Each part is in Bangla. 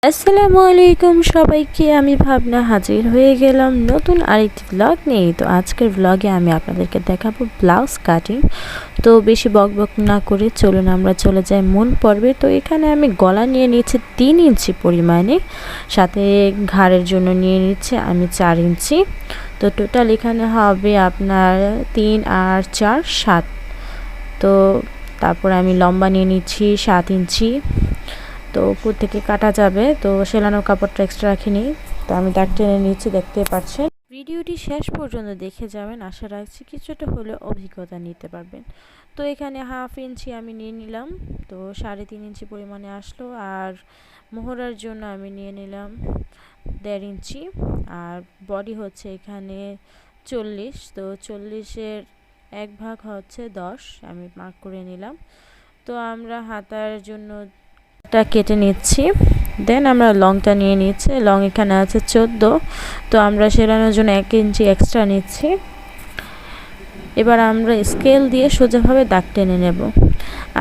আসসালামুআলাইকুম সবাইকে। আমি ভাবনা হাজির হয়ে গেলাম নতুন আরেকটি ব্লগ নিয়ে। তো আজকের ব্লগে আমি আপনাদেরকে দেখাবো ব্লাউজ কাটিং। তো বেশি বকবক না করে চলুন আমরা চলে যাই মূল পর্বে। তো এখানে আমি গলা নিয়ে নিচ্ছি 3 ইঞ্চি পরিমাণে, সাথে ঘাড়ের জন্য নিয়ে নিচ্ছি আমি 4 ইঞ্চি। তো টোটাল এখানে হবে আপনার 3 আর 4 7। তো তারপর আমি লম্বা নিয়ে নিচ্ছি 7 ইঞ্চি। তো উপর থেকে কাটা যাবে, তো সেলানোর কাপড়টা এক্সট্রা রাখিনি। তো আমি দাগ টেনে নিচ্ছি, দেখতে পাচ্ছেন। ভিডিওটি শেষ পর্যন্ত দেখে যাবেন, আশা রাখছি কিছুটা হলেও অভিজ্ঞতা নিতে পারবেন। তো এখানে হাফ ইঞ্চি আমি নিয়ে নিলাম, তো 3.5 ইঞ্চি পরিমাণে আসলো। আর মোহরার জন্য আমি নিয়ে নিলাম 1.5 ইঞ্চি। আর বডি হচ্ছে এখানে 40, তো 40-এর 1 ভাগ হচ্ছে 10, আমি মার্ক করে নিলাম। তো আমরা হাতার জন্য কেটে নিচ্ছি। দেন আমরা লংটা নিয়ে নিচ্ছি, লং এখানে আছে 14। তো আমরা সেলানোর জন্য 1 ইঞ্চি এক্সট্রা নিচ্ছি। এবার আমরা স্কেল দিয়ে সোজাভাবে দাগ টেনে নেব।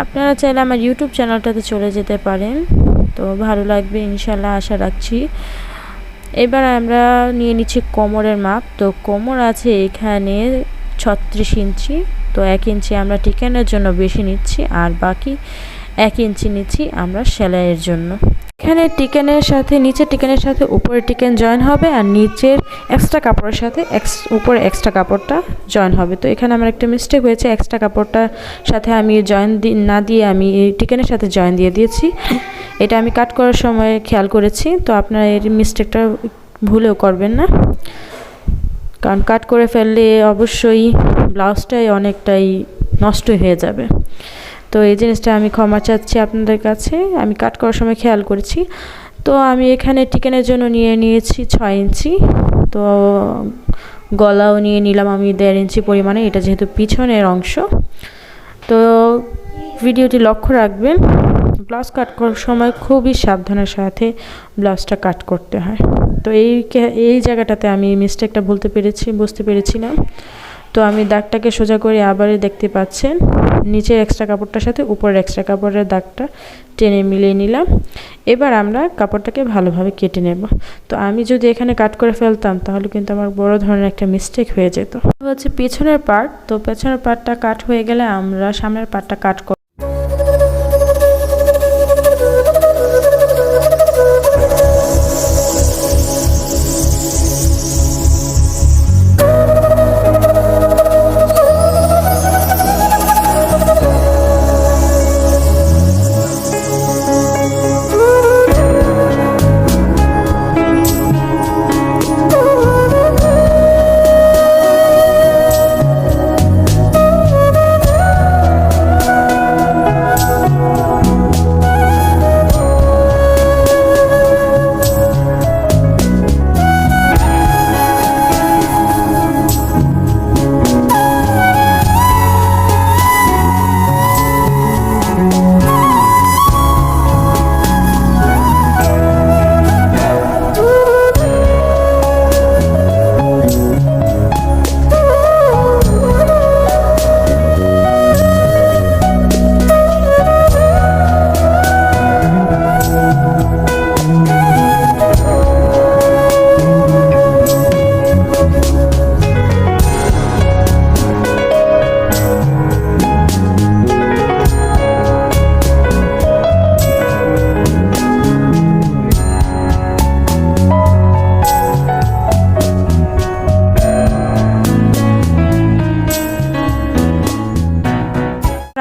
আপনারা চাইলে আমার ইউটিউব চ্যানেলটাতে চলে যেতে পারেন, তো ভালো লাগবে ইনশাল্লাহ, আশা রাখছি। এবার আমরা নিয়ে নিচ্ছি কোমরের মাপ। তো কোমর আছে এখানে 36 ইঞ্চি। তো 1 ইঞ্চি আমরা টিকেনের জন্য বেশি নিচ্ছি, আর বাকি 1 ইঞ্চি নিচ্ছি আমরা সেলাইয়ের জন্য। এখানে টিকেনের সাথে নিচের টিকেনের সাথে উপরের টিকেন জয়েন হবে, আর নিচের এক্সট্রা কাপড়ের সাথে উপরে এক্সট্রা কাপড়টা জয়েন হবে। তো এখানে আমার একটা মিস্টেক হয়েছে, এক্সট্রা কাপড়টার সাথে আমি জয়েন না দিয়ে আমি টিকেনের সাথে জয়েন দিয়ে দিয়েছি। এটা আমি কাট করার সময় খেয়াল করেছি। তো আপনারা এই মিস্টেকটা ভুলেও করবেন না, কারণ কাট করে ফেললে অবশ্যই ব্লাউজটাই অনেকটাই নষ্ট হয়ে যাবে। তো এই জিনিসটা আমি ক্ষমা চাচ্ছি আপনাদের কাছে, আমি কাট করার সময় খেয়াল করেছি। তো আমি এখানে টিকেনের জন্য নিয়ে নিয়েছি 6 ইঞ্চি। তো গলাও নিয়ে নিলাম আমি 1.5 ইঞ্চি পরিমাণে, এটা যেহেতু পিছনের অংশ। তো ভিডিওটি লক্ষ্য রাখবেন, ব্লাউজ কাট করার সময় খুবই সাবধানের সাথে ব্লাউজটা কাট করতে হয়। তো এই জায়গাটাতে আমি মিস্টেকটা বুঝতে পেরেছিলাম। তো আমি দাগটাকে সোজা করে আবারও দেখতে পাচ্ছেন, নিচের এক্সট্রা কাপড়টার সাথে উপরের এক্সট্রা কাপড়ের দাগটা টেনে মিলিয়ে নিলাম। এবার আমরা কাপড়টাকে ভালোভাবে কেটে নেব। তো আমি যদি এখানে কাট করে ফেলতাম তাহলে কিন্তু আমার বড় ধরনের একটা মিস্টেক হয়ে যেত। হচ্ছে পেছনের পার্ট। তো পেছনের পার্টটা কাট হয়ে গেলে আমরা সামনের পার্টটা কাট করব।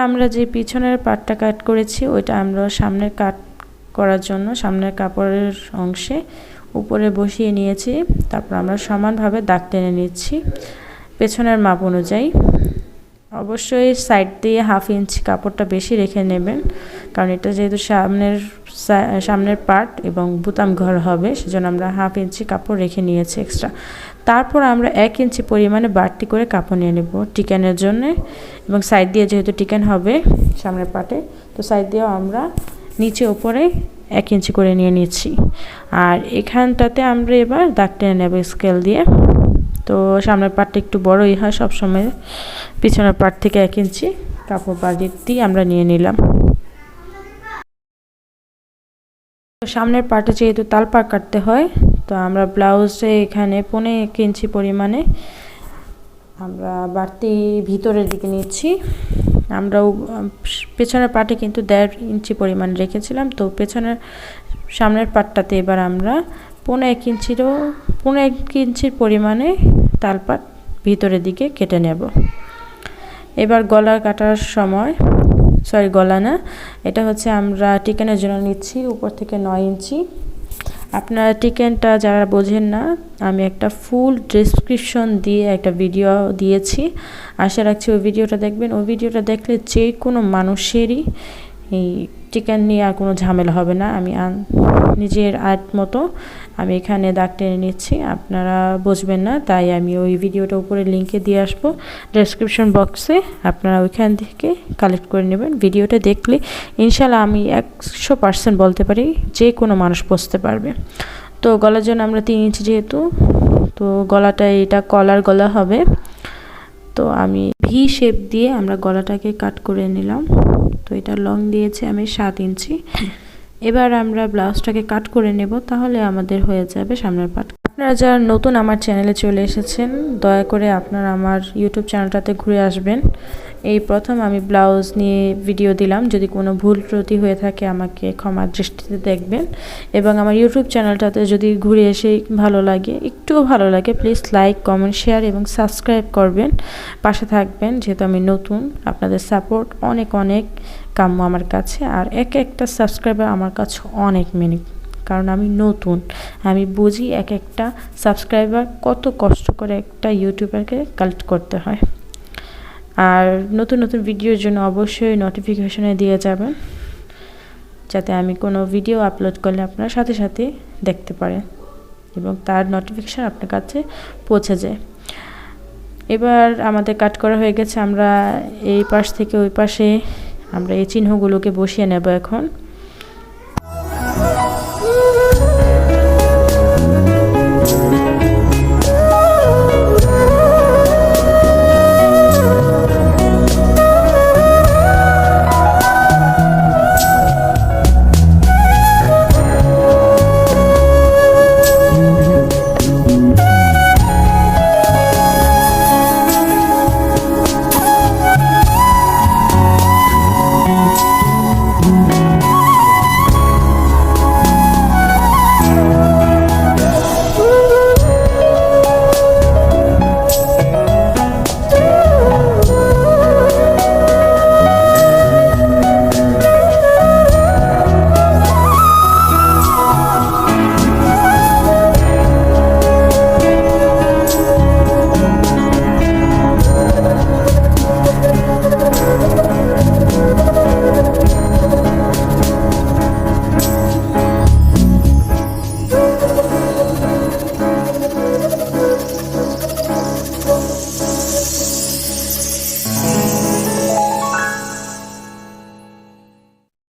আমরা যে পিছনের পার্টটা কাট করেছি ওইটা আমরা সামনের কাট করার জন্য সামনের কাপড়ের অংশে উপরে বসিয়ে নিয়েছি। তারপর আমরা সমানভাবে দাগ টেনে নিচ্ছি পেছনের মাপ অনুযায়ী। অবশ্যই সাইড দিয়ে 1/2 ইঞ্চি কাপড়টা বেশি রেখে নেবেন, কারণ এটা যেহেতু সামনের পার্ট এবং বুতাম ঘর হবে, সেজন্য আমরা 1/2 ইঞ্চি কাপড় রেখে নিয়েছি এক্সট্রা। তারপর আমরা 1 ইঞ্চি পরিমাণে বাড়তি করে কাপড় নিয়ে নেব টিকেনের জন্য, এবং সাইড দিয়ে যেহেতু টিকেন হবে সামনের পার্টে, তো সাইড দিয়েও আমরা নিচে উপরে 1 ইঞ্চি করে নিয়ে নিচ্ছি। আর এখানটাতে আমরা এবার দাগ টেনে নেব স্কেল দিয়ে। তো সামনের পার্টটা একটু বড়ই হয় সবসময়, পিছনের পার্ট থেকে 1 ইঞ্চি কাপড় বাড়িয়ে দিয়ে আমরা নিয়ে নিলাম। সামনের পার্টে যেহেতু তালপাড় কাটতে হয়, তো আমরা ব্লাউজে এখানে 1.5 ইঞ্চি পরিমাণে আমরা বাড়তি ভিতরের দিকে নিচ্ছি। আমরাও পেছনের পার্টে কিন্তু 1.5 ইঞ্চি পরিমাণ রেখেছিলাম, তো সামনের পার্টটাতে এবার আমরা 1.5 ইঞ্চির পরিমাণে তালপাড় ভিতরের দিকে কেটে নেব। এবার গলা কাটার সময়, গলা না, এটা হচ্ছে আমরা টিকেনের জন্য নিচ্ছি উপর থেকে 9 ইঞ্চি। আপনারা টিকেনটা যারা বোঝেন না, আমি একটা ফুল ডেসক্রিপশন দিয়ে একটা ভিডিও দিয়েছি, আশা রাখছি ওই ভিডিওটা দেখবেন। ওই ভিডিওটা দেখলে যে কোনো মানুষেরই এই টিকেন নিয়ে আর কোনো ঝামেলা হবে না। আমি নিজের আর্ট মতো আমি এখানে দাগ টেনে নিচ্ছি, আপনারা বুঝবেন না, তাই আমি ওই ভিডিওটা উপরে লিঙ্কে দিয়ে আসবো ডেসক্রিপশন বক্সে, আপনারা ওইখান থেকে কালেক্ট করে নেবেন। ভিডিওটা দেখলে ইনশাল্লাহ আমি 100% বলতে পারি যে কোনো মানুষ বুঝতে পারবে। তো গলার জন্য আমরা 3 ইঞ্চি যেহেতু, তো গলাটা এটা কলার গলা হবে, তো আমি ভি শেপ দিয়ে আমরা গলাটাকে কাট করে নিলাম। তো এটা লং দিয়েছে আমি 7 ইঞ্চি। এবার আমরা ব্লাউজটাকে কাট করে নেব, তাহলে আমাদের হয়ে যাবে সামনের পার্ট। আপনারা যারা নতুন আমার চ্যানেলে চলে এসেছেন, দয়া করে আপনারা আমার ইউটিউব চ্যানেলটাতে ঘুরে আসবেন। এই প্রথম আমি ব্লাউজ নিয়ে ভিডিও দিলাম, যদি কোনো ভুল ত্রুটি হয়ে থাকে আমাকে ক্ষমার দৃষ্টিতে দেখবেন। এবং আমার ইউটিউব চ্যানেলটাতে যদি ঘুরে এসে ভালো লাগে, একটুও ভালো লাগে, প্লিজ লাইক, কমেন্ট, শেয়ার এবং সাবস্ক্রাইব করবেন, পাশে থাকবেন, যেহেতু আমি নতুন। আপনাদের সাপোর্ট অনেক অনেক কাম্য আমার কাছে, আর একটা সাবস্ক্রাইবার আমার কাছে অনেক মিনিট, কারণ আমি নতুন, আমি বুঝি একটা সাবস্ক্রাইবার কত কষ্ট করে একটা ইউটিউবারকে কালেক্ট করতে হয়। আর নতুন নতুন ভিডিওর জন্য অবশ্যই নোটিফিকেশনে দিয়ে যাবেন, যাতে আমি কোনো ভিডিও আপলোড করলে আপনারা সাথে সাথে দেখতে পারেন এবং তার নোটিফিকেশন আপনার কাছে পৌঁছে যায়। এবার আমাদের কাট করা হয়ে গেছে, আমরা এই পাশ থেকে ওই পাশে আমরা এই চিহ্নগুলোকে বসিয়ে নেব এখন।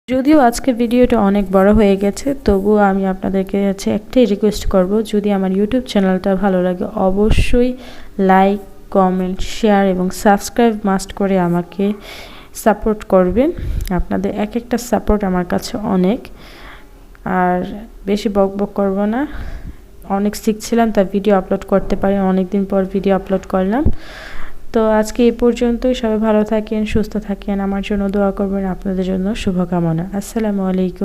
যদিও আজকে ভিডিওটা অনেক বড় হয়ে গেছে, তবুও আমি আপনাদেরকে কাছে একটাই রিকোয়েস্ট করব, যদি আমার ইউটিউব চ্যানেলটা ভালো লাগে অবশ্যই লাইক, কমেন্ট, শেয়ার এবং সাবস্ক্রাইব মাস্ট করে আমাকে সাপোর্ট করবেন। আপনাদের একটা সাপোর্ট আমার কাছে অনেক। আর বেশি বকবক করব না, অনেক শিখছিলাম তাই ভিডিও আপলোড করতে পারি, অনেক দিন পর ভিডিও আপলোড করলাম। তো আজকে এই পর্যন্তই, সবাই ভালো থাকেন, সুস্থ থাকেন, আমার জন্য দোয়া করবেন, আপনাদের জন্য শুভকামনা। আসসালামু আলাইকুম।